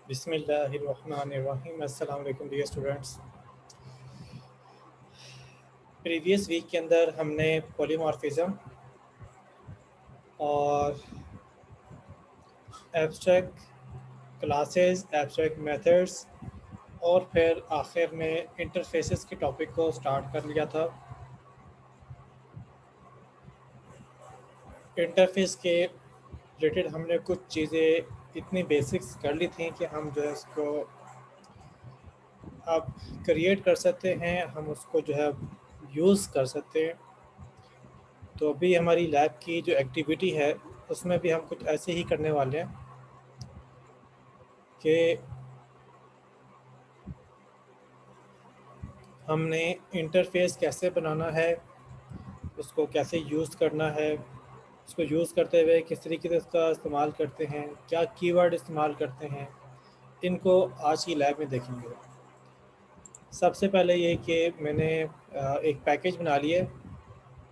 बिस्मिल्लाहिर्रहमानिर्रहीम। अस्सलाम वालेकुम डियर स्टूडेंट्स। प्रीवियस वीक के अंदर हमने पॉलीमॉर्फिज्म और एब्स्ट्रैक्ट क्लासेस, एब्स्ट्रैक्ट मेथड्स और फिर आखिर में इंटरफेसेस के टॉपिक को स्टार्ट कर लिया था। इंटरफेस के रिलेटेड हमने कुछ चीज़ें इतनी बेसिक्स कर ली थी कि हम जो है उसको अब क्रिएट कर सकते हैं, हम उसको जो है यूज़ कर सकते हैं। तो अभी हमारी लैब की जो एक्टिविटी है उसमें भी हम कुछ ऐसे ही करने वाले हैं कि हमने इंटरफेस कैसे बनाना है, उसको कैसे यूज़ करना है, उसको यूज़ करते हुए किस तरीके से उसका इस्तेमाल करते हैं, क्या कीवर्ड इस्तेमाल करते हैं, इनको आज की लैब में देखेंगे। सबसे पहले ये कि मैंने एक पैकेज बना लिया है,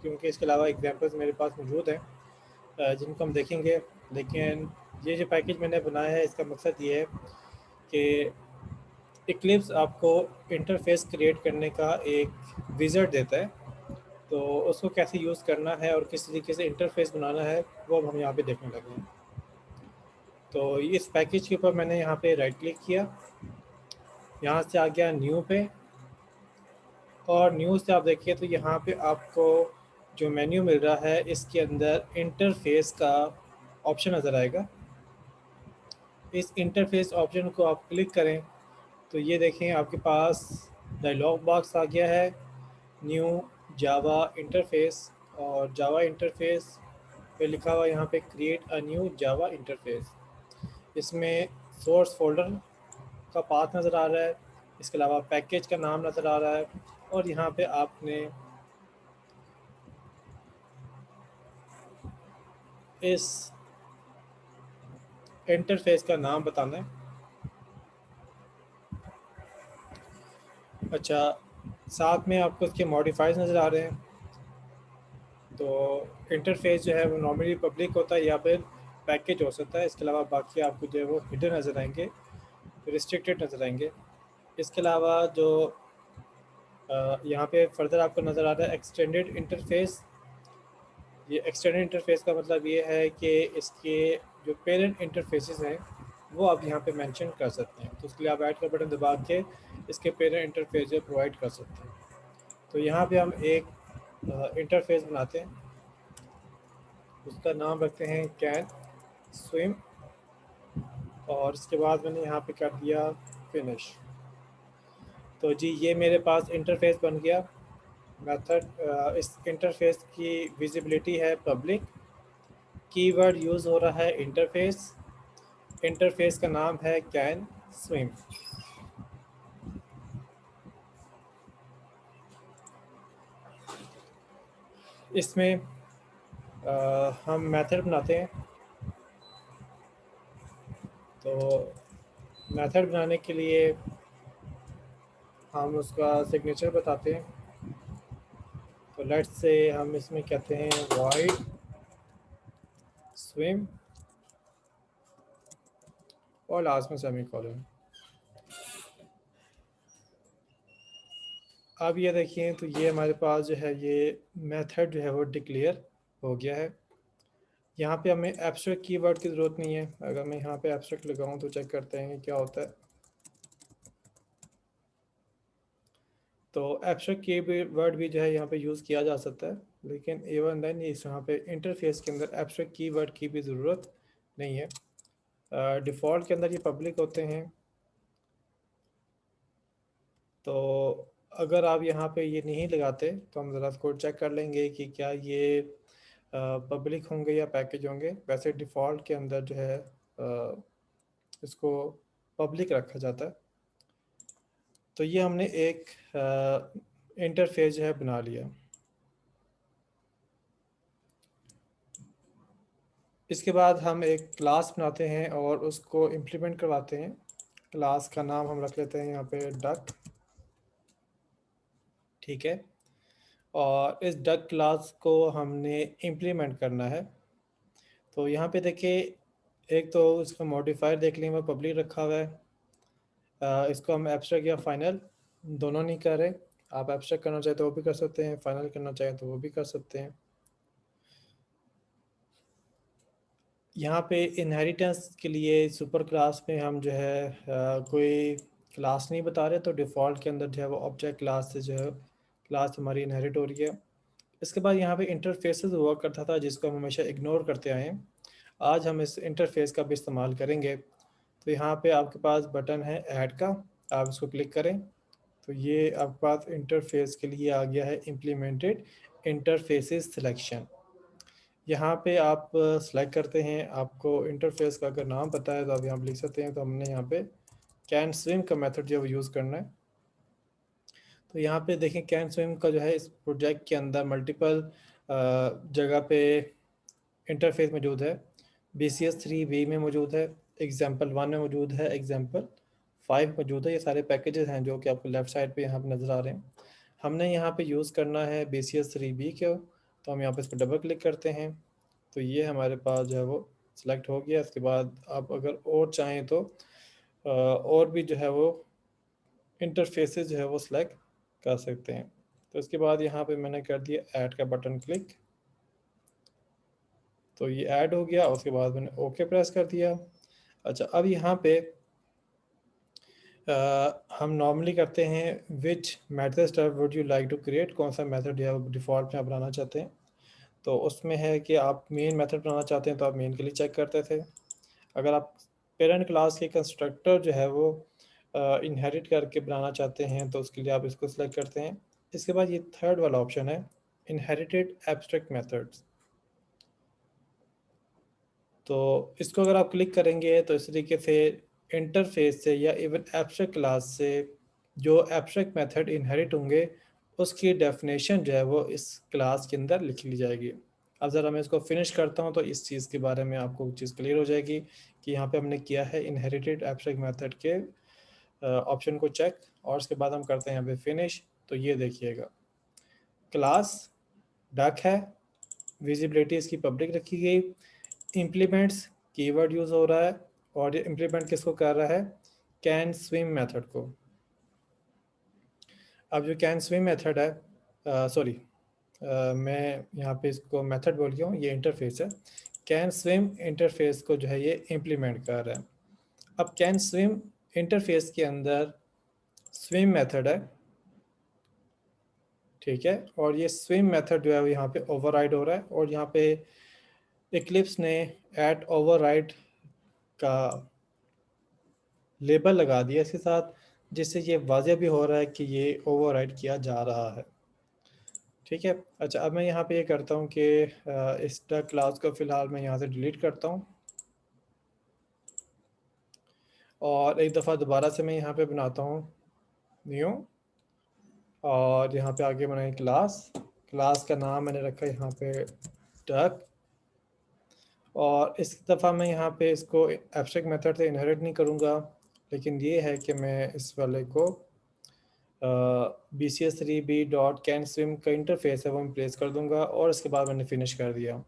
क्योंकि इसके अलावा एग्जांपल्स मेरे पास मौजूद हैं जिनको हम देखेंगे। लेकिन ये जो पैकेज मैंने बनाया है इसका मकसद ये है कि इक्लिप्स आपको इंटरफेस क्रिएट करने का एक विज़ार्ड देता है। तो उसको कैसे यूज़ करना है और किस तरीके से इंटरफेस बनाना है वो अब हम यहाँ पे देखने लगे हैं। तो इस पैकेज के ऊपर मैंने यहाँ पे राइट क्लिक किया, यहाँ से आ गया न्यू पे, और न्यू से आप देखिए तो यहाँ पे आपको जो मेन्यू मिल रहा है इसके अंदर इंटरफेस का ऑप्शन नज़र आएगा। इस इंटरफेस ऑप्शन को आप क्लिक करें तो ये देखें आपके पास डायलॉग बॉक्स आ गया है, न्यू जावा इंटरफेस। और जावा इंटरफेस पे लिखा हुआ यहाँ पे create a new Java interface. इसमें सोर्स फोल्डर का पाथ नज़र आ रहा है, इसके अलावा पैकेज का नाम नज़र आ रहा है, और यहाँ पे आपने इस इंटरफेस का नाम बताना है। अच्छा, साथ में आपको इसके मॉडिफाइज नज़र आ रहे हैं। तो इंटरफेस जो है वो नॉर्मली पब्लिक होता है या फिर पैकेज हो सकता है। इसके अलावा बाकी आपको जो है वो हिडन नज़र आएंगे, रिस्ट्रिक्टेड नज़र आएंगे। इसके अलावा जो यहाँ पे फर्दर आपको नज़र आ रहा है एक्सटेंडेड इंटरफेस। ये एक्सटेंडेड इंटरफेस का मतलब ये है कि इसके जो पेरेंट इंटरफेसेस हैं वो आप यहाँ पे मेंशन कर सकते हैं। तो उसके लिए आप ऐड का बटन दबा के इसके पेरेंट इंटरफेस जो प्रोवाइड कर सकते हैं। तो यहाँ पे हम एक इंटरफेस बनाते हैं, उसका नाम रखते हैं कैन स्विम, और इसके बाद मैंने यहाँ पे कर दिया फिनिश। तो जी ये मेरे पास इंटरफेस बन गया। मेथड इस इंटरफेस की विजिबिलिटी है पब्लिक, कीवर्ड यूज़ हो रहा है इंटरफेस, इंटरफेस का नाम है कैन स्विम। इसमें हम मेथड बनाते हैं। तो मेथड बनाने के लिए हम उसका सिग्नेचर बताते हैं। तो लेट्स से हम इसमें कहते हैं वॉइड स्विम और लास्ट में सेमीकोलन। अब ये देखिए तो ये हमारे पास जो है ये मेथड जो है वो डिक्लेयर हो गया है। यहाँ पे हमें एब्स्ट्रैक्ट कीवर्ड की ज़रूरत नहीं है। अगर मैं यहाँ पे एब्स्ट्रैक्ट लगाऊँ तो चेक करते हैं कि क्या होता है। तो एब्स्ट्रैक्ट कीवर्ड भी जो है यहाँ पे यूज़ किया जा सकता है, लेकिन एवन देन इस यहाँ पे इंटरफेस के अंदर एब्स्ट्रैक्ट कीवर्ड की भी ज़रूरत नहीं है। डिफ़ॉल्ट के अंदर ये पब्लिक होते हैं। तो अगर आप यहाँ पे ये नहीं लगाते तो हम ज़रा इसको चेक कर लेंगे कि क्या ये पब्लिक होंगे या पैकेज होंगे। वैसे डिफ़ॉल्ट के अंदर जो है इसको पब्लिक रखा जाता है। तो ये हमने एक इंटरफेस जो है बना लिया। इसके बाद हम एक क्लास बनाते हैं और उसको इम्प्लीमेंट करवाते हैं। क्लास का नाम हम रख लेते हैं यहाँ पे डक, ठीक है। और इस डक क्लास को हमने इम्प्लीमेंट करना है। तो यहाँ पे देखिए, एक तो इसका मॉडिफायर देख लें वो पब्लिक रखा हुआ है, इसको हम एब्स्ट्रैक्ट या फाइनल दोनों नहीं कर रहे। आप एब्स्ट्रैक्ट करना चाहे तो वो भी कर सकते हैं, फाइनल करना चाहें तो वो भी कर सकते हैं। यहाँ पे इनहेरिटेंस के लिए सुपर क्लास में हम जो है कोई क्लास नहीं बता रहे, तो डिफ़ॉल्ट के अंदर जो है वो ऑब्जेक्ट क्लास से जो है क्लास हमारी इनहेरिट हो रही है। इसके बाद यहाँ पे इंटरफेसेस हुआ करता था जिसको हम हमेशा इग्नोर करते आए हैं। आज हम इस इंटरफेस का भी इस्तेमाल करेंगे। तो यहाँ पे आपके पास बटन है ऐड का, आप इसको क्लिक करें तो ये आपके पास इंटरफेस के लिए आ गया है इम्प्लीमेंटेड इंटरफेसेस सिलेक्शन। यहाँ पे आप सेलेक्ट करते हैं, आपको इंटरफेस का अगर नाम पता है तो आप यहाँ पे लिख सकते हैं। तो हमने यहाँ पे कैन स्विम का मेथड जो है वो यूज़ करना है। तो यहाँ पे देखें कैन स्विम का जो है इस प्रोजेक्ट के अंदर मल्टीपल जगह पे इंटरफेस मौजूद है। BCS3 में मौजूद है, एग्जाम्पल 1 में मौजूद है, एग्जाम्पल 5 मौजूद है। ये सारे पैकेजेस हैं जो कि आपको लेफ़्ट साइड पे यहाँ पे नज़र आ रहे हैं। हमने यहाँ पे यूज़ करना है BCS3 को, तो हम यहाँ पे इस पर डबल क्लिक करते हैं तो ये हमारे पास जो है वो सिलेक्ट हो गया। इसके बाद आप अगर और चाहें तो और भी जो है वो इंटरफेसेस जो है वो सिलेक्ट कर सकते हैं। तो इसके बाद यहाँ पे मैंने कर दिया ऐड का बटन क्लिक, तो ये ऐड हो गया। उसके बाद मैंने ओके प्रेस कर दिया। अच्छा, अब यहाँ पे हम नॉर्मली करते हैं which method step would you like to create, कौन सा मेथड या डिफ़ॉल्ट में आप बनाना चाहते हैं। तो उसमें है कि आप मेन मेथड बनाना चाहते हैं तो आप मेन के लिए चेक करते थे। अगर आप पेरेंट क्लास के कंस्ट्रक्टर जो है वो इनहेरिट करके बनाना चाहते हैं तो उसके लिए आप इसको सिलेक्ट करते हैं। इसके बाद ये थर्ड वाला ऑप्शन है इनहेरिटेड एब्स्ट्रैक्ट मेथड्स। तो इसको अगर आप क्लिक करेंगे तो इस तरीके से इंटरफेस से या इवन एब्स्ट्रैक्ट क्लास से जो एब्स्ट्रैक्ट मेथड इनहेरिट होंगे उसकी डेफिनेशन जो है वो इस क्लास के अंदर लिख ली जाएगी। अब ज़रा मैं इसको फिनिश करता हूँ तो इस चीज़ के बारे में आपको चीज़ क्लियर हो जाएगी कि यहाँ पे हमने किया है इनहेरिटेड एब्स्ट्रैक्ट मेथड के ऑप्शन को चेक, और उसके बाद हम करते हैं यहाँ पे फिनिश। तो ये देखिएगा क्लास डक है, विजिबिलिटी इसकी पब्लिक रखी गई, इम्प्लीमेंट्स कीवर्ड यूज़ हो रहा है, और ये इम्प्लीमेंट किसको कर रहा है, कैन स्विम मेथड को। अब जो कैन स्विम मेथड है सॉरी मैं यहाँ पे इसको मेथड बोल गया हूँ, ये इंटरफेस है। कैन स्विम इंटरफेस को जो है ये इम्प्लीमेंट कर रहा है। अब कैन स्विम इंटरफेस के अंदर स्विम मेथड है, ठीक है, और ये स्विम मेथड जो है वो यहाँ पे ओवरराइड हो रहा है, और यहाँ पे इक्लिप्स ने ऐट ओवरराइड का लेबल लगा दिया इसके साथ, जिससे ये वाज़ेह भी हो रहा है कि ये ओवरराइड किया जा रहा है। ठीक है। अच्छा, अब मैं यहाँ पे ये करता हूँ कि इस क्लास को फ़िलहाल मैं यहाँ से डिलीट करता हूँ, और एक दफ़ा दोबारा से मैं यहाँ पे बनाता हूँ न्यू, और यहाँ पे आगे बनाए क्लास। क्लास का नाम मैंने रखा है यहाँ पे डक, और इस दफ़ा मैं यहाँ पे इसको एब्स्ट्रैक्ट मेथड से इनहेरिट नहीं करूँगा, लेकिन ये है कि मैं इस वाले को BCS3 का इंटरफेस है वो मैं प्लेस कर दूंगा, और इसके बाद मैंने फिनिश कर दिया।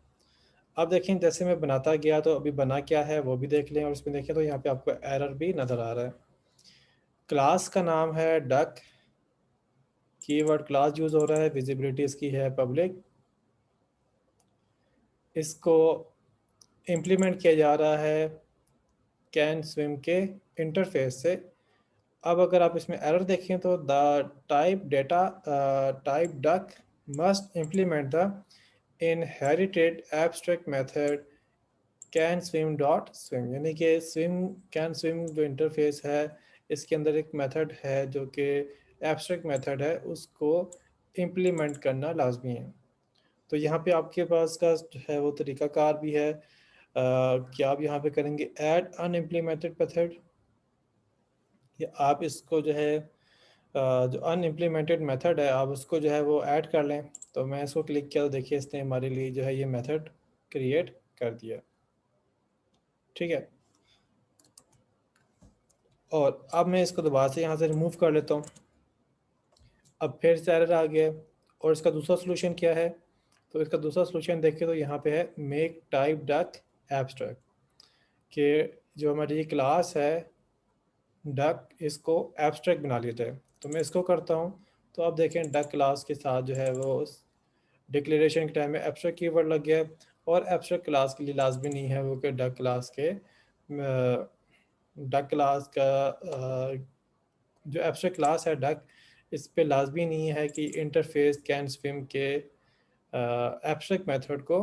अब देखें जैसे मैं बनाता गया तो अभी बना क्या है वो भी देख लें, और इसमें देखें तो यहाँ पे आपको एरर भी नज़र आ रहा है। क्लास का नाम है डक, कीवर्ड क्लास यूज़ हो रहा है, विजिबिलिटी इसकी है पब्लिक, इसको इम्प्लीमेंट किया जा रहा है कैन स्विम के इंटरफेस से। अब अगर आप इसमें एरर देखें तो the type duck must implement the inherited abstract method can swim dot swim, यानी कि स्विम कैन स्विम जो इंटरफेस है इसके अंदर एक मेथड है जो कि एब्स्ट्रैक्ट मेथड है, उसको इम्प्लीमेंट करना लाजमी है। तो यहाँ पे आपके पास का जो है वो तरीकाकार भी है कि आप यहाँ पे करेंगे ऐड अनइम्प्लीमेंटेड मेथड, या आप इसको जो है जो अनइम्प्लीमेंटेड मेथड है आप उसको जो है वो ऐड कर लें। तो मैं इसको क्लिक किया तो देखिए इसने हमारे लिए जो है ये मेथड क्रिएट कर दिया, ठीक है। और अब मैं इसको दोबारा से यहाँ से रिमूव कर लेता हूँ। अब फिर से एरर आ गया, और इसका दूसरा सलूशन क्या है, तो इसका दूसरा सलूशन देखें तो यहाँ पे है मेक टाइप डक एब्स्ट्रैक्ट, कि जो हमारी ये क्लास है डक इसको एब्स्ट्रैक्ट बना लिया जाए। तो मैं इसको करता हूँ, तो आप देखें डक क्लास के साथ जो है वो डिक्लेरेशन के टाइम में एब्स्ट्रैक्ट कीवर्ड लग गया है। और एब्स्ट्रैक्ट क्लास के लिए लाजमी नहीं है वो कि duck class K duck class का जो एब्स्ट्रैक्ट क्लास है डक, इस पे लाजमी नहीं है कि इंटरफेस कैन स्विम के एब्स्ट्रैक्ट मेथड को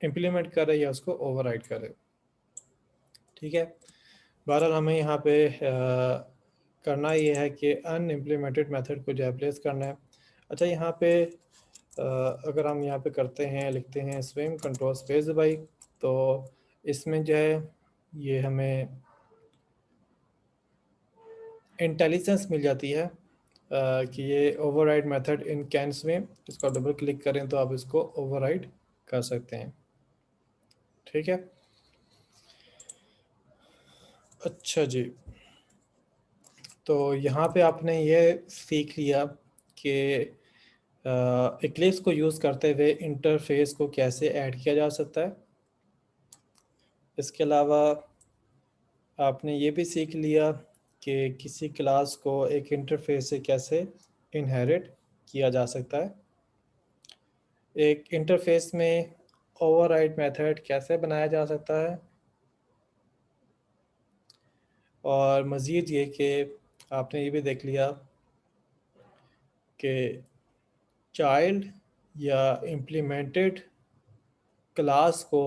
इम्प्लीमेंट करे या उसको ओवरराइड करे। ठीक है, बहरहाल हमें यहाँ पे करना ये है कि अनइम्प्लीमेंटेड मेथड को जो है प्लेस करना है। अच्छा, यहाँ पे अगर हम यहाँ पे करते हैं, लिखते हैं स्विम कंट्रोल स्पेस दबाई, तो इसमें जो है ये हमें इंटेलिजेंस मिल जाती है कि ये override method in can swim, इसको डबल क्लिक करें तो आप इसको ओवरराइड कर सकते हैं। ठीक है, अच्छा जी, तो यहाँ पे आपने ये सीख लिया कि इक्लिप्स को यूज़ करते हुए इंटरफेस को कैसे ऐड किया जा सकता है। इसके अलावा आपने ये भी सीख लिया कि किसी क्लास को एक इंटरफेस से कैसे इनहेरिट किया जा सकता है, एक इंटरफेस में ओवरराइड मेथड कैसे बनाया जा सकता है, और मज़ीद ये कि आपने ये भी देख लिया कि चाइल्ड या इम्प्लीमेंटेड क्लास को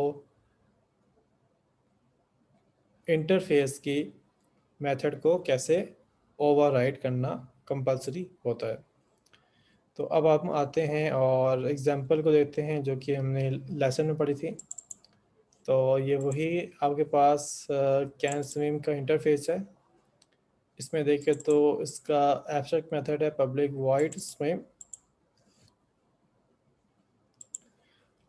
इंटरफेस की मेथड को कैसे ओवरराइड करना कंपलसरी होता है। तो अब आप आते हैं और एग्जांपल को देखते हैं जो कि हमने लेसन में पढ़ी थी। तो ये वही आपके पास कैन स्विम का इंटरफेस है। इसमें देखें तो इसका एब्स्ट्रैक्ट मेथड है पब्लिक वॉइड स्विम,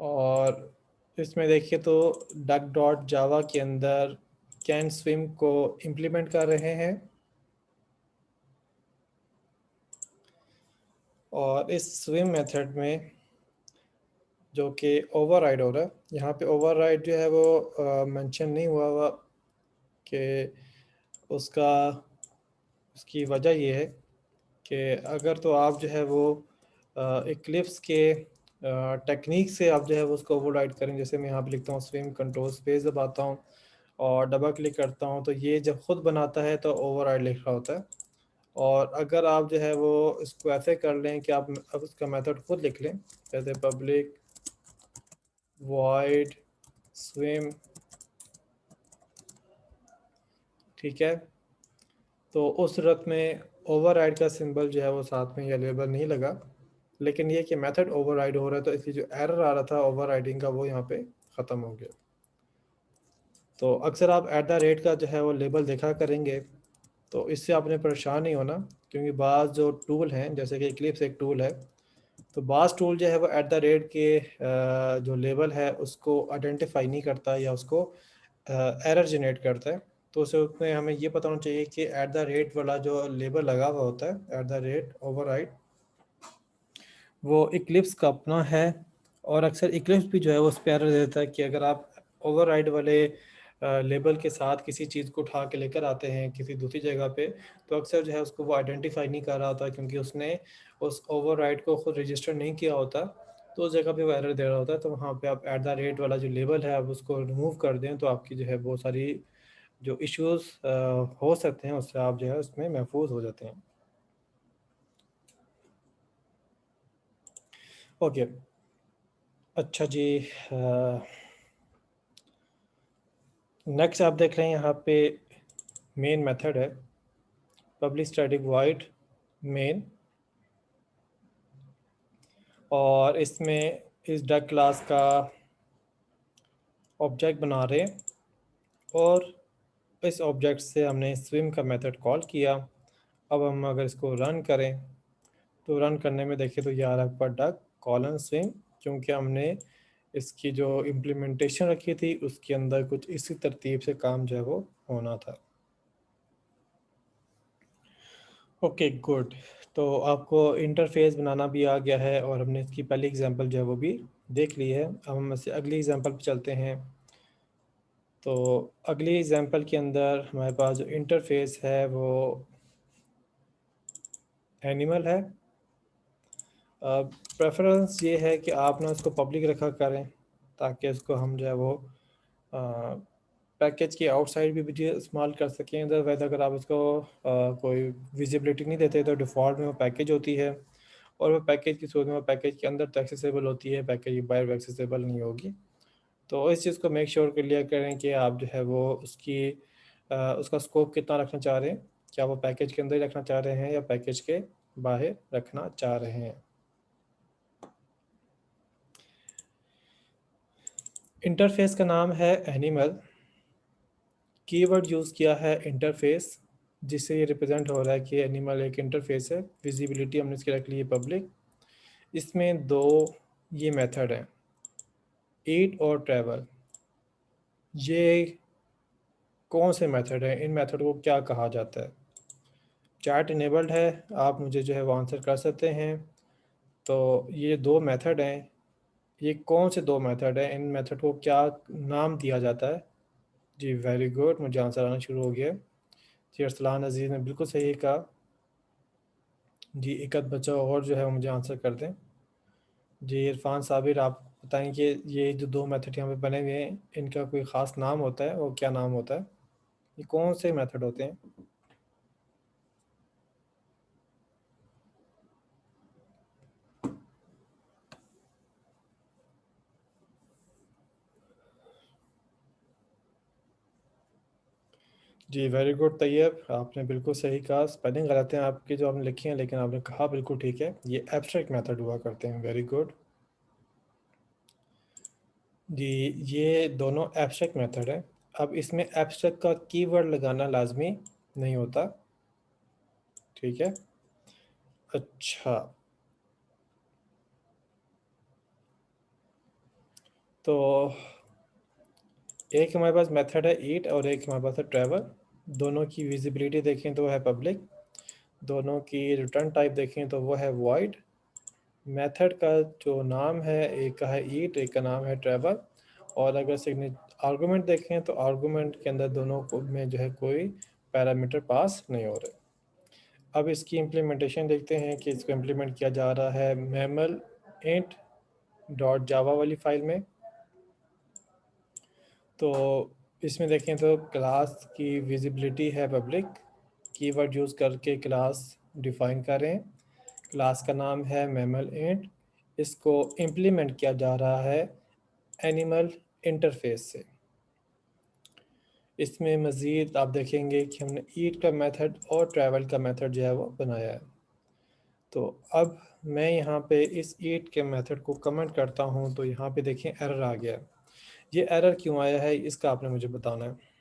और इसमें देखिए तो डक डॉट जावा के अंदर कैन स्विम को इम्प्लीमेंट कर रहे हैं, और इस स्विम मेथड में जो कि ओवरराइड हो रहा है, यहाँ पे ओवरराइड जो है वो मेंशन नहीं हुआ हुआ कि उसका उसकी वजह ये है कि अगर तो आप जो है वो इक्लिप्स के टेक्निक से आप जो है वो उसको ओवरराइड करें, जैसे मैं यहाँ पे लिखता हूँ स्विम कंट्रोल स्पेस दबाता हूँ और डबल क्लिक करता हूँ, तो ये जब खुद बनाता है तो ओवरराइड लिख रहा होता है। और अगर आप जो है वो इसको ऐसे कर लें कि आप अब उसका मेथड खुद लिख लें, जैसे पब्लिक वॉइड स्विम, ठीक है, तो उस सूरत में ओवरराइड का सिंबल जो है वो साथ में या लेबल नहीं लगा, लेकिन ये कि मेथड ओवरराइड हो रहा है तो इसलिए जो एरर आ रहा था ओवरराइडिंग का वो यहाँ पे ख़त्म हो गया। तो अक्सर आप एट द रेट का जो है वो लेबल देखा करेंगे, तो इससे आपने परेशान नहीं होना, क्योंकि बाज़ जो टूल हैं जैसे कि इक्लिप्स एक टूल है, तो बाज़ टूल जो है वो एट द रेट के जो लेबल है उसको आइडेंटिफाई नहीं करता या उसको एरर जनरेट करता है। तो उसमें हमें ये पता होना चाहिए कि एट द रेट वाला जो लेबल लगा हुआ होता है एट द रेट ओवरराइड, वो इक्लिप्स का अपना है। और अक्सर इक्लिप्स भी जो है वो उस पर एरर देता है कि अगर आप ओवरराइड वाले लेबल के साथ किसी चीज़ को उठा के लेकर आते हैं किसी दूसरी जगह पे, तो अक्सर जो है उसको वो आइडेंटिफाई नहीं कर रहा होता क्योंकि उसने उस ओवरराइड को खुद रजिस्टर नहीं किया होता, तो उस जगह पे वो एरर दे रहा होता है। तो वहाँ पे आप एट द रेट वाला जो लेबल है आप उसको रिमूव कर दें तो आपकी जो है बहुत सारी जो इश्यूज हो सकते हैं उससे आप जो है उसमें महफूज हो जाते हैं। ओके, अच्छा जी, नेक्स्ट आप देख रहे हैं यहाँ पे मेन मेथड है पब्लिक स्टैटिक वॉइड मेन, और इसमें इस डक क्लास का ऑब्जेक्ट बना रहे हैं, और इस ऑब्जेक्ट से हमने स्विम का मेथड कॉल किया। अब हम अगर इसको रन करें तो रन करने में देखिए तो ये आ रहा है पर डक कॉलन स्विम, क्योंकि हमने इसकी जो इम्प्लीमेंटेशन रखी थी उसके अंदर कुछ इसी तरतीब से काम जो है वो होना था। ओके गुड, तो आपको इंटरफेस बनाना भी आ गया है और हमने इसकी पहली एग्जांपल जो है वो भी देख ली है। अब हम इससे अगली एग्जांपल पे चलते हैं। तो अगली एग्जांपल के अंदर हमारे पास जो इंटरफेस है वो एनिमल है। प्रेफरेंस ये है कि आप ना उसको पब्लिक रखा करें ताकि उसको हम जो है वो पैकेज के आउटसाइड भी वीडियो इस्तेमाल कर सकें। अदरवाइज अगर आप उसको कोई विजिबिलिटी नहीं देते तो डिफ़ॉल्ट में वो पैकेज होती है, और वो पैकेज की सूरत में वो पैकेज के अंदर तो एक्सेसिबल होती है, पैकेज के बाहर एक्सेसिबल नहीं होगी। तो इस चीज़ को मेक श्योर क्लियर करें कि आप जो है वो उसका स्कोप कितना रखना चाह रहे हैं, क्या वो पैकेज के अंदर ही रखना चाह रहे हैं या पैकेज के बाहर रखना चाह रहे हैं। इंटरफेस का नाम है एनिमल। कीवर्ड यूज़ किया है इंटरफेस, जिससे ये रिप्रेजेंट हो रहा है कि एनिमल एक इंटरफेस है। विजिबिलिटी हमने इसकी रख ली है पब्लिक। इसमें दो ये मेथड हैं, ईट और ट्रैवल। ये कौन से मेथड हैं, इन मेथड को क्या कहा जाता है? चैट इनेबल्ड है, आप मुझे जो है वो आंसर कर सकते हैं। तो ये दो मेथड हैं, ये कौन से दो मेथड हैं, इन मेथड को क्या नाम दिया जाता है? जी वेरी गुड, मुझे आंसर आना शुरू हो गया। जी अरसलान अजीज़ ने बिल्कुल सही कहा। जी एक आध बच्चा और जो है वो मुझे आंसर कर दें। जी इरफान साबिर, आप बताएं कि ये जो दो मेथड यहाँ पे बने हुए हैं इनका कोई ख़ास नाम होता है, और क्या नाम होता है? ये कौन से मेथड होते हैं? जी वेरी गुड तैयब, आपने बिल्कुल सही कहा। स्पेलिंग गलत है आपकी जो आपने लिखी है, लेकिन आपने कहा बिल्कुल ठीक है, ये एब्स्ट्रैक्ट मेथड हुआ करते हैं। Very good. जी ये दोनों एब्स्ट्रैक्ट मेथड है। अब इसमें एब्स्ट्रैक्ट का कीवर्ड लगाना लाजमी नहीं होता, ठीक है। अच्छा, तो एक हमारे पास मेथड है ईट और एक हमारे पास है ट्रैवल। दोनों की विजिबिलिटी देखें तो है पब्लिक, दोनों की रिटर्न टाइप देखें तो वो है वॉइड। मेथड का जो नाम है, एक का है ईट, एक का नाम है ट्रैवल। और अगर सिग्नेचर आर्गूमेंट देखें तो आर्गूमेंट के अंदर दोनों को में जो है कोई पैरामीटर पास नहीं हो रहे। अब इसकी इम्प्लीमेंटेशन देखते हैं कि इसको इम्प्लीमेंट किया जा रहा है मैमल इंट डॉट जावा वाली फाइल में। तो इसमें देखें तो क्लास की विजिबिलिटी है पब्लिक। कीवर्ड यूज़ करके क्लास डिफ़ाइन करें। क्लास का नाम है मैमल इंट। इसको इम्प्लीमेंट किया जा रहा है एनिमल इंटरफेस से। इसमें मज़ीद आप देखेंगे कि हमने ईट का मेथड और ट्रैवल का मेथड जो है वो बनाया है। तो अब मैं यहाँ पे इस ईट के मेथड को कमेंट करता हूँ, तो यहाँ पे देखें एरर आ गया। ये एरर क्यों आया है इसका आपने मुझे बताना है।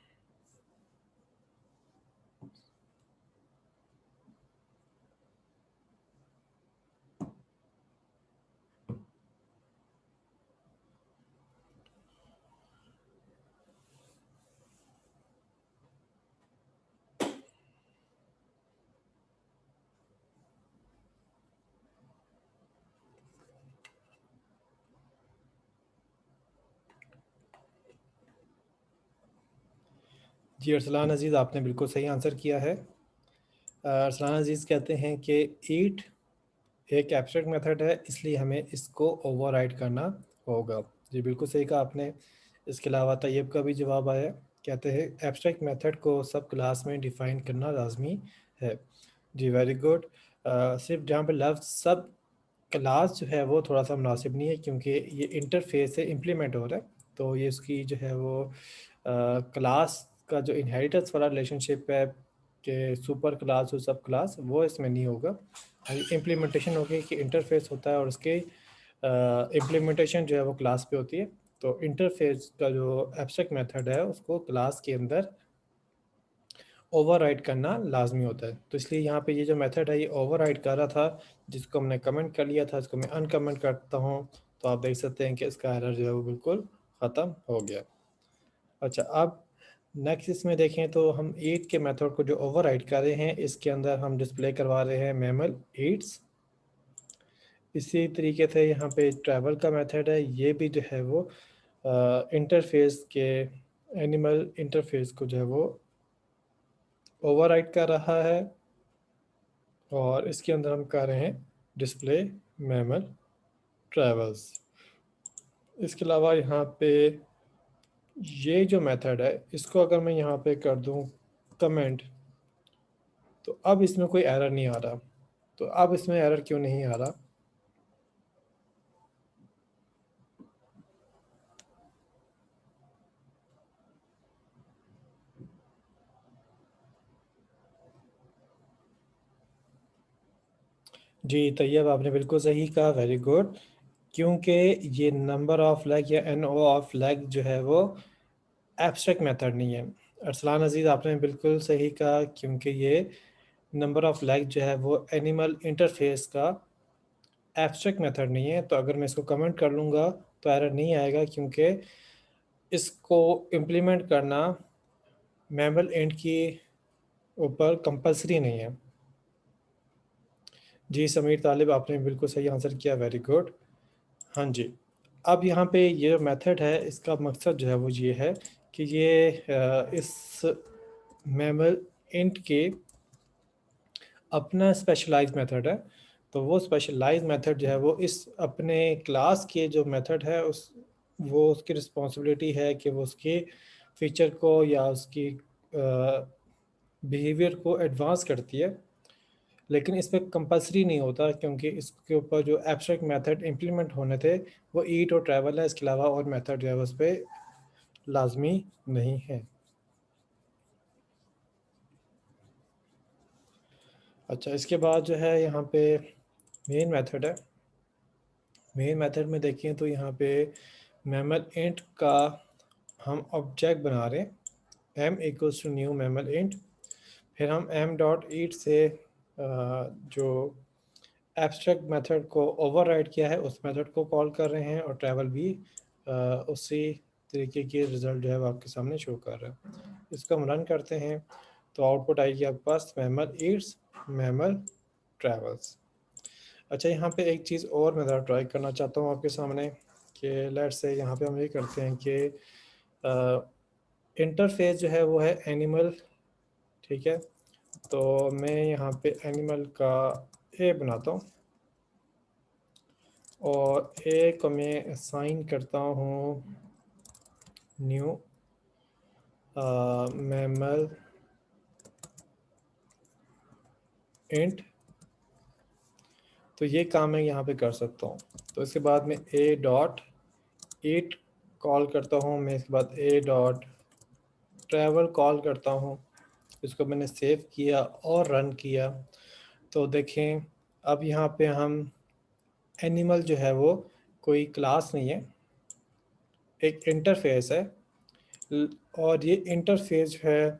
जी अरसलान अजीज़, आपने बिल्कुल सही आंसर किया है। अरसलान अजीज़ कहते हैं कि ईट एक एब्स्ट्रैक्ट मेथड है, इसलिए हमें इसको ओवरराइड करना होगा। जी बिल्कुल सही कहा आपने। इसके अलावा तैयब का भी जवाब आया, कहते हैं एब्स्ट्रैक्ट मेथड को सब क्लास में डिफ़ाइन करना लाजमी है। जी वेरी गुड। सिर्फ जहाँ पे लफ्ज़ सब क्लास जो है वो थोड़ा सा मुनासिब नहीं है, क्योंकि ये इंटरफेस से इम्प्लीमेंट हो रहा है। तो ये उसकी जो है वो क्लास का जो इनहेरिटेंस वाला रिलेशनशिप है कि सुपर क्लास और सब क्लास, वो इसमें नहीं होगा। इम्प्लीमेंटेशन होगी कि इंटरफेस होता है और उसके इम्प्लीमेंटेशन जो है वो क्लास पे होती है। तो इंटरफेस का जो एब्स्ट्रैक्ट मेथड है उसको क्लास के अंदर ओवरराइड करना लाजमी होता है। तो इसलिए यहाँ पे ये जो मेथड है ये ओवरराइड कर रहा था, जिसको हमने कमेंट कर लिया था, इसको मैं अनकमेंट करता हूँ। तो आप देख सकते हैं कि इसका एरर जो है वो बिल्कुल ख़त्म हो गया। अच्छा, अब नेक्स्ट इसमें देखें तो हम ईट के मेथड को जो ओवरराइड कर रहे हैं, इसके अंदर हम डिस्प्ले करवा रहे हैं मैमल ईट्स। इसी तरीके से यहाँ पे ट्रैवल का मेथड है, ये भी जो है वो इंटरफेस के एनिमल इंटरफेस को जो है वो ओवरराइट कर रहा है, और इसके अंदर हम कर रहे हैं डिस्प्ले मैमल ट्रेवल्स। इसके अलावा यहाँ पे ये जो मेथड है, इसको अगर मैं यहाँ पे कर दूँ कमेंट, तो अब इसमें कोई एरर नहीं आ रहा। तो अब इसमें एरर क्यों नहीं आ रहा? जी तैयब, आपने बिल्कुल सही कहा, वेरी गुड। क्योंकि ये नंबर ऑफ लेग या एन ओ ऑफ लेग जो है वो एब्स्ट्रैक्ट मेथड नहीं है। अरसलान अजीज़, आपने बिल्कुल सही कहा, क्योंकि ये नंबर ऑफ लेग जो है वो एनिमल इंटरफेस का एब्स्ट्रैक्ट मेथड नहीं है। तो अगर मैं इसको कमेंट कर लूँगा तो एरर नहीं आएगा, क्योंकि इसको इम्प्लीमेंट करना मैमल एंड की ऊपर कंपलसरी नहीं है। जी समीर तालिब, आपने बिल्कुल सही आंसर किया, वेरी गुड। हाँ जी। अब यहाँ पे ये जो मेथड है, इसका मकसद जो है वो ये है कि ये इस मैमल इंट के अपना स्पेशलाइज मेथड है। तो वो स्पेशलाइज मेथड जो है वो इस अपने क्लास के जो मेथड है उस वो उसकी रिस्पॉन्सिबिलिटी है कि वो उसके फीचर को या उसकी बिहेवियर को एडवांस करती है। लेकिन इस पर कंपलसरी नहीं होता, क्योंकि इसके ऊपर जो एब्स्ट्रैक्ट मेथड इम्प्लीमेंट होने थे वो ईट और ट्रैवल है। इसके अलावा और मेथड जो है उस पर लाजमी नहीं है। अच्छा, इसके बाद जो है यहाँ पे मेन मेथड है। मेन मेथड में देखें तो यहाँ पे मैमल इंट का हम ऑब्जेक्ट बना रहे हैं, M equals to new mammal int. फिर हम एम डॉट ईट से जो एब्स्ट्रैक्ट मेथड को ओवरराइड किया है उस मेथड को कॉल कर रहे हैं, और ट्रैवल भी उसी तरीके के रिजल्ट जो है वो आपके सामने शो कर रहा है। इसको हम रन करते हैं तो आउटपुट आएगी आपके पास मैमल ईट्स, मैमल ट्रैवल्स। अच्छा, यहाँ पे एक चीज़ और मैं ज़रा ट्राई करना चाहता हूँ आपके सामने, कि लेट्स से यहाँ पे हम ये करते हैं कि इंटरफेस जो है वो है एनिमल, ठीक है। तो मैं यहाँ पे एनिमल का ए बनाता हूँ, और ए को मैं असाइन करता हूँ न्यू मैमल इंट। तो ये काम मैं यहाँ पे कर सकता हूँ। तो इसके बाद मैं ए डॉट ईट कॉल करता हूँ, मैं इसके बाद ए डॉट ट्रैवल कॉल करता हूँ। इसको मैंने सेव किया और रन किया, तो देखें अब यहाँ पे हम एनिमल जो है वो कोई क्लास नहीं है, एक इंटरफेस है। और ये इंटरफेस जो है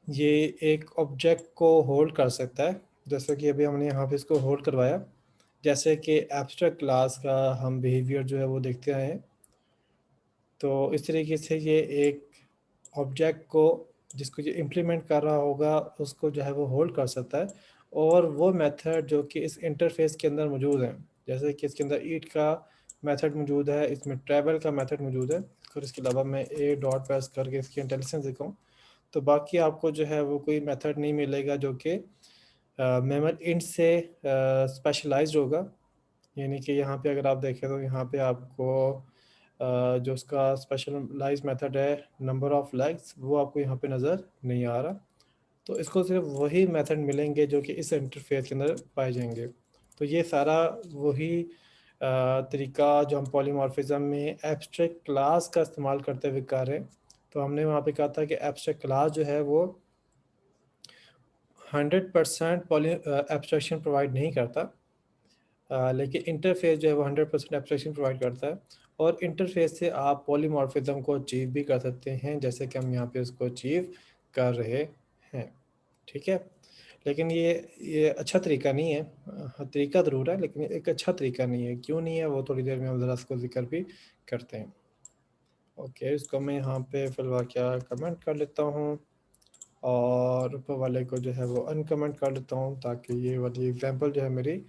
ये एक ऑब्जेक्ट को होल्ड कर सकता है, जैसे कि अभी हमने यहाँ पे इसको होल्ड करवाया। जैसे कि एब्स्ट्रैक्ट क्लास का हम बिहेवियर जो है वो देखते आए हैं, तो इस तरीके से ये एक ऑब्जेक्ट को जिसको ये इम्प्लीमेंट कर रहा होगा उसको जो है वो होल्ड कर सकता है। और वो मेथड जो कि इस इंटरफेस के अंदर मौजूद है, जैसे कि इसके अंदर ईट का मेथड मौजूद है, इसमें ट्रैवल का मेथड मौजूद है, और इसके अलावा मैं ए डॉट प्रेस करके इसकी इंटेलिजेंस दिखाऊँ तो बाकी आपको जो है वो कोई मेथड नहीं मिलेगा जो कि मेमल इंट से स्पेशलाइज्ड होगा। यानी कि यहाँ पे अगर आप देखें तो यहाँ पे आपको जो उसका स्पेशलाइज मेथड है नंबर ऑफ लेग्स, वो आपको यहाँ पे नज़र नहीं आ रहा। तो इसको सिर्फ वही मेथड मिलेंगे जो कि इस इंटरफेस के अंदर पाए जाएंगे। तो ये सारा वही तरीका जो हम पॉलीमॉर्फिज्म में एब्स्ट्रैक्ट क्लास का इस्तेमाल करते हुए कर रहे हैं। तो हमने वहाँ पे कहा था कि एब्स्ट्रैक्ट क्लास जो है वो 100% पॉली एब्स्ट्रैक्शन प्रोवाइड नहीं करता, लेकिन इंटरफेस जो है वो 100% एब्स्ट्रैक्शन प्रोवाइड करता है। और इंटरफेस से आप पॉलीमॉर्फिज्म को अचीव भी कर सकते हैं, जैसे कि हम यहाँ पे उसको अचीव कर रहे हैं, ठीक है। लेकिन ये अच्छा तरीका नहीं है। तरीका ज़रूर है, लेकिन एक अच्छा तरीका नहीं है। क्यों नहीं है वो थोड़ी देर में हम ज़रा उसको जिक्र भी करते हैं। ओके, इसको मैं यहाँ पे फिलहाल क्या कमेंट कर लेता हूँ, और ऊपर वाले को जो है वो अनकमेंट कर लेता हूँ, ताकि ये वाली एग्जांपल जो है मेरी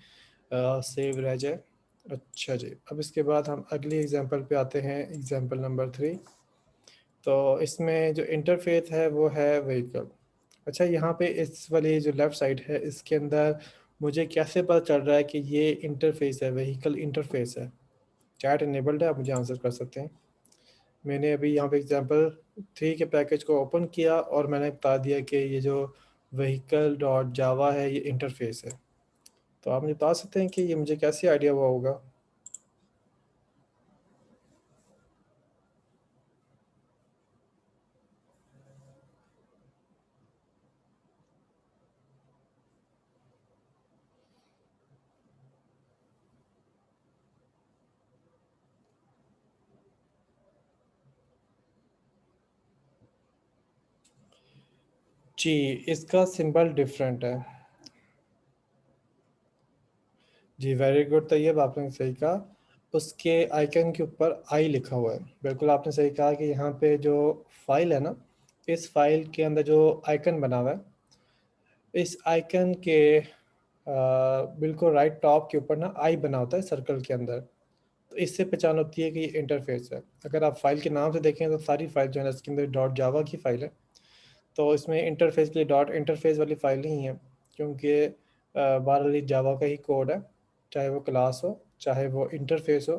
सेव रह जाए। अच्छा जी, अब इसके बाद हम अगली एग्जांपल पे आते हैं, एग्जांपल नंबर 3। तो इसमें जो इंटरफेस है वो है व्हीकल। अच्छा, यहाँ पे इस वाली जो लेफ़्ट साइड है इसके अंदर मुझे कैसे पता चल रहा है कि ये इंटरफेस है, व्हीकल इंटरफेस है? चैट इनेबल्ड है, आप मुझे आंसर कर सकते हैं। मैंने अभी यहाँ पे एग्जांपल 3 के पैकेज को ओपन किया और मैंने बता दिया कि ये जो व्हीकल डॉट जावा है ये इंटरफेस है। तो आप मुझे बता सकते हैं कि ये मुझे कैसे आइडिया हुआ होगा? जी, इसका सिंबल डिफरेंट है। जी, वेरी गुड तैयब, आपने सही कहा। उसके आइकन के ऊपर आई लिखा हुआ है। बिल्कुल आपने सही कहा कि यहाँ पे जो फाइल है ना, इस फाइल के अंदर जो आइकन बना हुआ है, इस आइकन के बिल्कुल राइट टॉप के ऊपर ना आई बना होता है सर्कल के अंदर। तो इससे पहचान होती है कि ये इंटरफेस है। अगर आप फाइल के नाम से देखें तो सारी फाइल जो है ना इसके अंदर डॉट जावा की फाइल है। तो इसमें इंटरफेस के लिए डॉट इंटरफेस वाली फाइल नहीं है, क्योंकि बहरहाल जावा का ही कोड है, चाहे वो क्लास हो चाहे वो इंटरफेस हो।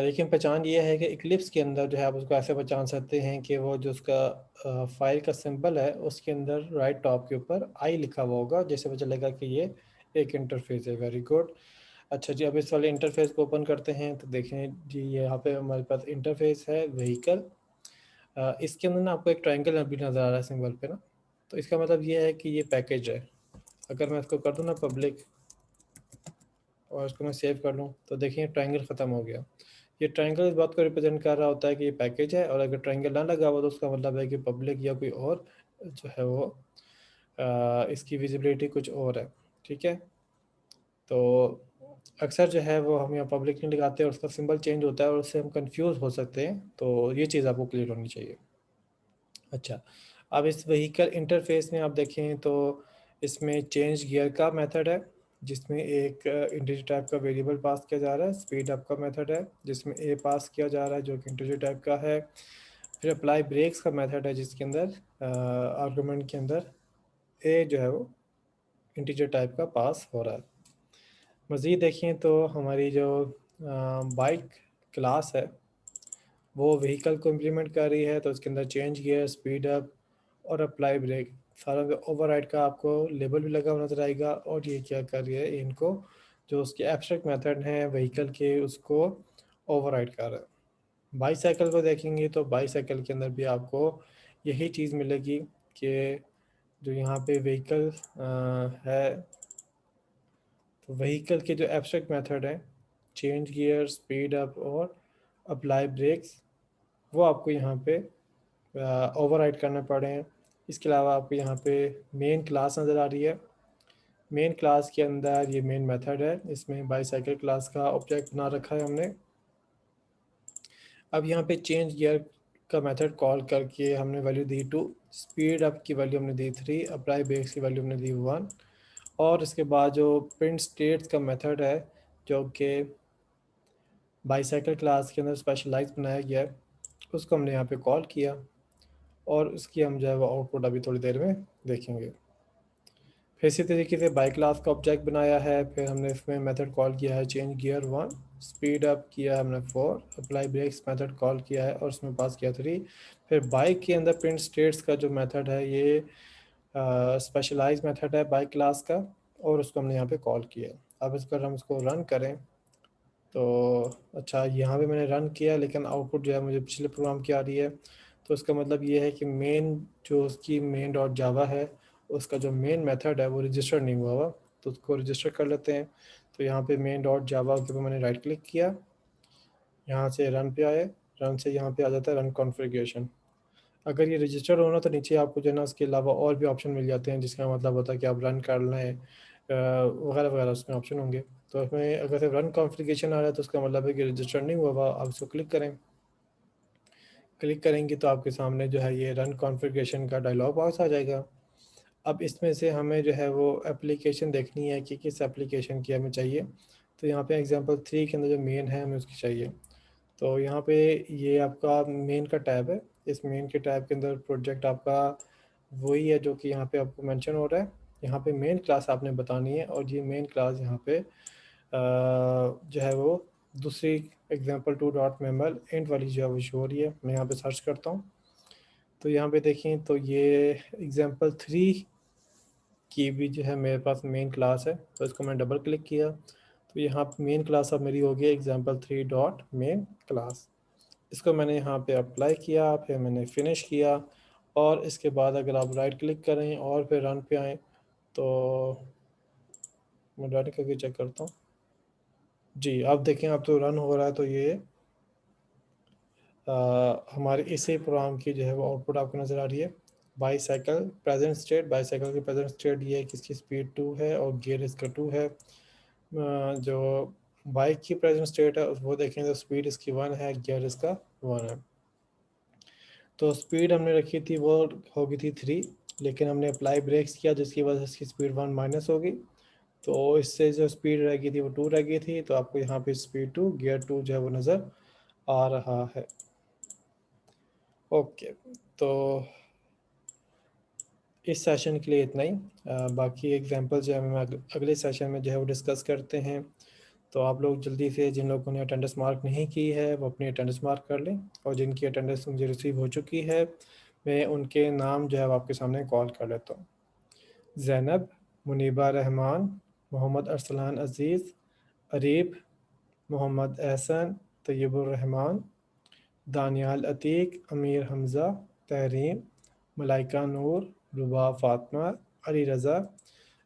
लेकिन पहचान ये है कि इक्लिप्स के अंदर जो है आप उसको ऐसे पहचान सकते हैं कि वो जो उसका फाइल का सिंबल है उसके अंदर राइट टॉप के ऊपर आई लिखा हुआ होगा, जिससे पता चलेगा कि ये एक इंटरफेस है। Very good. अच्छा जी, अब इस वाले इंटरफेस को ओपन करते हैं तो देखें जी, यहाँ पे हमारे पास इंटरफेस है व्हीकल। इसके अंदर ना आपको एक ट्रायंगल भी नज़र आ रहा है सिंबल पे ना, तो इसका मतलब ये है कि ये पैकेज है। अगर मैं इसको कर दूँ ना पब्लिक और इसको मैं सेव कर लूँ तो देखिए ट्रायंगल ख़त्म हो गया। ये ट्रायंगल इस बात को रिप्रेजेंट कर रहा होता है कि ये पैकेज है, और अगर ट्रायंगल ना लगा हुआ तो उसका मतलब है कि पब्लिक या कोई और जो है वो इसकी विजिबिलिटी कुछ और है। ठीक है, तो अक्सर जो है वो हम यहाँ पब्लिक नहीं लगाते और उसका सिंबल चेंज होता है और उससे हम कंफ्यूज हो सकते हैं, तो ये चीज़ आपको क्लियर होनी चाहिए। अच्छा, अब इस व्हीकल इंटरफेस में आप देखें तो इसमें चेंज गियर का मेथड है, जिसमें एक इंटीजर टाइप का वेरिएबल पास किया जा रहा है। स्पीड अप का मेथड है जिसमें ए पास किया जा रहा है जो कि इंटीजर टाइप का है। फिर अप्लाई ब्रेक्स का मेथड है जिसके अंदर आर्गुमेंट के अंदर ए जो है वो इंटीजर टाइप का पास हो रहा है। मज़ीद देखें तो हमारी जो बाइक क्लास है वो व्हीकल को इम्प्लीमेंट कर रही है, तो उसके अंदर चेंज गियर, स्पीड अप और अप्लाई ब्रेक सारा ओवरराइड का आपको लेबल भी लगा हुआ नजर आएगा। और ये क्या कर रही है, इनको जो उसके एब्स्ट्रैक्ट मेथड हैं व्हीकल के उसको ओवरराइड कर रहा है। बाईसाइकिल को देखेंगे तो बाईसाइकिल के अंदर भी आपको यही चीज़ मिलेगी कि जो यहाँ पे व्हीकल है, तो व्हीकल के जो एब्स्ट्रैक्ट मेथड है चेंज गियर, स्पीड अप और अप्लाई ब्रेक्स, वो आपको यहाँ पे ओवरराइड करने पड़े हैं। इसके अलावा आपको यहाँ पे मेन क्लास नज़र आ रही है। मेन क्लास के अंदर ये मेन मेथड है, इसमें बाईसाइकिल क्लास का ऑब्जेक्ट बना रखा है हमने। अब यहाँ पे चेंज गियर का मेथड कॉल करके हमने वैल्यू दी 2, स्पीड अप की वैल्यू हमने दी 3, अप्लाई ब्रेक्स की वैल्यू हमने दी 1। और इसके बाद जो प्रिंट स्टेट्स का मेथड है जो कि बाईसाइकिल क्लास के अंदर स्पेशलाइज बनाया गया है, उसको हमने यहाँ पे कॉल किया और उसकी हम जो है वो आउटपुट अभी थोड़ी देर में देखेंगे। फिर इसी तरीके से बाई क्लास का ऑब्जेक्ट बनाया है, फिर हमने इसमें मेथड कॉल किया है चेंज गियर 1, स्पीड अप किया हमने 4, अप्लाई ब्रेक्स मेथड कॉल किया है और उसमें पास किया 3। फिर बाइक के अंदर प्रिंट स्टेट्स का जो मेथड है ये स्पेशलाइज मेथड है बाइक क्लास का, और उसको हमने यहाँ पे कॉल किया है। अब इस पर हम इसको रन करें तो अच्छा, यहाँ पे मैंने रन किया लेकिन आउटपुट जो है मुझे पिछले प्रोग्राम की आ रही है। तो इसका मतलब ये है कि मेन जो उसकी मेन डॉट जावा है उसका जो मेन मेथड है वो रजिस्टर नहीं हुआ हुआ, तो उसको रजिस्टर कर लेते हैं। तो यहाँ पे मेन डॉट जावा के ऊपर मैंने राइट क्लिक किया, यहाँ से रन पे आए, रन से यहाँ पे आ जाता है रन कॉन्फ़िगरेशन। अगर ये रजिस्टर होना तो नीचे आपको जो है ना उसके अलावा और भी ऑप्शन मिल जाते हैं, जिसका मतलब होता है कि आप रन कर लें वगैरह वगैरह, उसमें ऑप्शन होंगे। तो इसमें अगर सिर्फ रन कॉन्फ़िगरेशन आ रहा है तो उसका मतलब है कि रजिस्टर नहीं हुआ हुआ। आप इसको क्लिक करें, क्लिक करेंगे तो आपके सामने जो है ये रन कॉन्फ़िगरेशन का डायलॉग बॉक्स आ जाएगा। अब इसमें से हमें जो है वो एप्लीकेशन देखनी है कि किस एप्लीकेशन की हमें चाहिए। तो यहाँ पे एग्जांपल 3 के अंदर जो मेन है हमें उसकी चाहिए। तो यहाँ पे ये आपका मेन का टैब है। इस मेन के टैब के अंदर प्रोजेक्ट आपका वही है जो कि यहाँ पे आपको मेंशन हो रहा है। यहाँ पे मेन क्लास आपने बतानी है, और ये मेन क्लास यहाँ पे जो है वो दूसरी एग्जाम्पल 2.ml इंट वाली जो है वो शो हो रही है। मैं यहाँ पे सर्च करता हूँ, तो यहाँ पे देखें तो ये एग्जाम्पल 3 की भी जो है मेरे पास मेन क्लास है। तो इसको मैं डबल क्लिक किया तो यहाँ मेन क्लास अब मेरी हो गई example3.main क्लास। इसको मैंने यहाँ पे अप्लाई किया, फिर मैंने फिनिश किया, और इसके बाद अगर आप राइट क्लिक करें और फिर रन पे आएँ तो मैं रन करके चेक करता हूँ। जी, आप देखें अब तो रन हो रहा है। तो ये हमारे इसी प्रोग्राम की जो है वो आउटपुट आपको नज़र आ रही है। बाईसाइकिल प्रेजेंट स्टेट, बाईसाइकिल की प्रेजेंट स्टेट ये है कि इसकी स्पीड 2 है और गियर इसका 2 है। जो बाइक की प्रेजेंट स्टेट है वो देखें तो स्पीड इसकी 1 है, गियर इसका 1 है। तो स्पीड हमने रखी थी वो हो गई थी 3, लेकिन हमने अप्लाई ब्रेक्स किया जिसकी वजह से इसकी स्पीड 1 माइनस हो गई। तो इससे जो स्पीड रह गई थी वो 2 रह गई थी। तो आपको यहाँ पे स्पीड 2 गियर 2 जो है वो नज़र आ रहा है। ओके, तो इस सेशन के लिए इतना ही। बाकी एग्जांपल जो है हम अगले सेशन में जो है वो डिस्कस करते हैं। तो आप लोग जल्दी से, जिन लोगों ने अटेंडेंस मार्क नहीं की है वो अपनी अटेंडेंस मार्क कर लें, और जिनकी अटेंडेंस मुझे रिसीव हो चुकी है मैं उनके नाम जो है वो आपके सामने कॉल कर लेता हूँ। ज़ैनब, मुनीबा रहमान, मोहम्मद अरसलान अज़ीज़, अरीब, मोहम्मद एहसन, तैयबुर रहमान, दानियाल अतीक, अमीर हमज़ा, तहरीम, मलाइका नूर, रुबा फातिमा, अली रज़ा,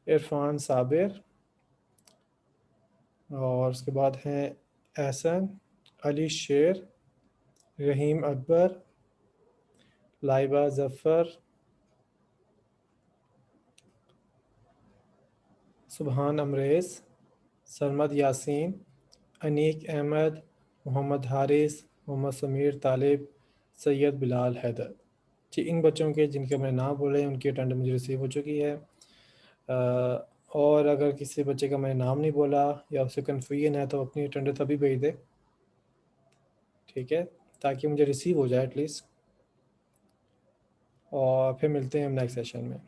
इरफान साबिर, और उसके बाद हैं एहसन, अली शेर, रहीम अकबर, लाइबा ज़फ़र, सुबहान अमरेज़, सरमद यासीन, अनीक अहमद, मोहम्मद हारिस, मोहम्मद समीर तालिब, सैयद बिलाल हैदर। जी, इन बच्चों के जिनके मैंने नाम बोले उनकी अटेंडेंस मुझे रिसीव हो चुकी है। और अगर किसी बच्चे का मैंने नाम नहीं बोला या उससे कन्फ्यूजन है तो अपनी अटेंडेंस अभी भेज दे, ठीक है, ताकि मुझे रिसीव हो जाए एटलीस्ट। और फिर मिलते हैं हम नेक्स्ट सेशन में।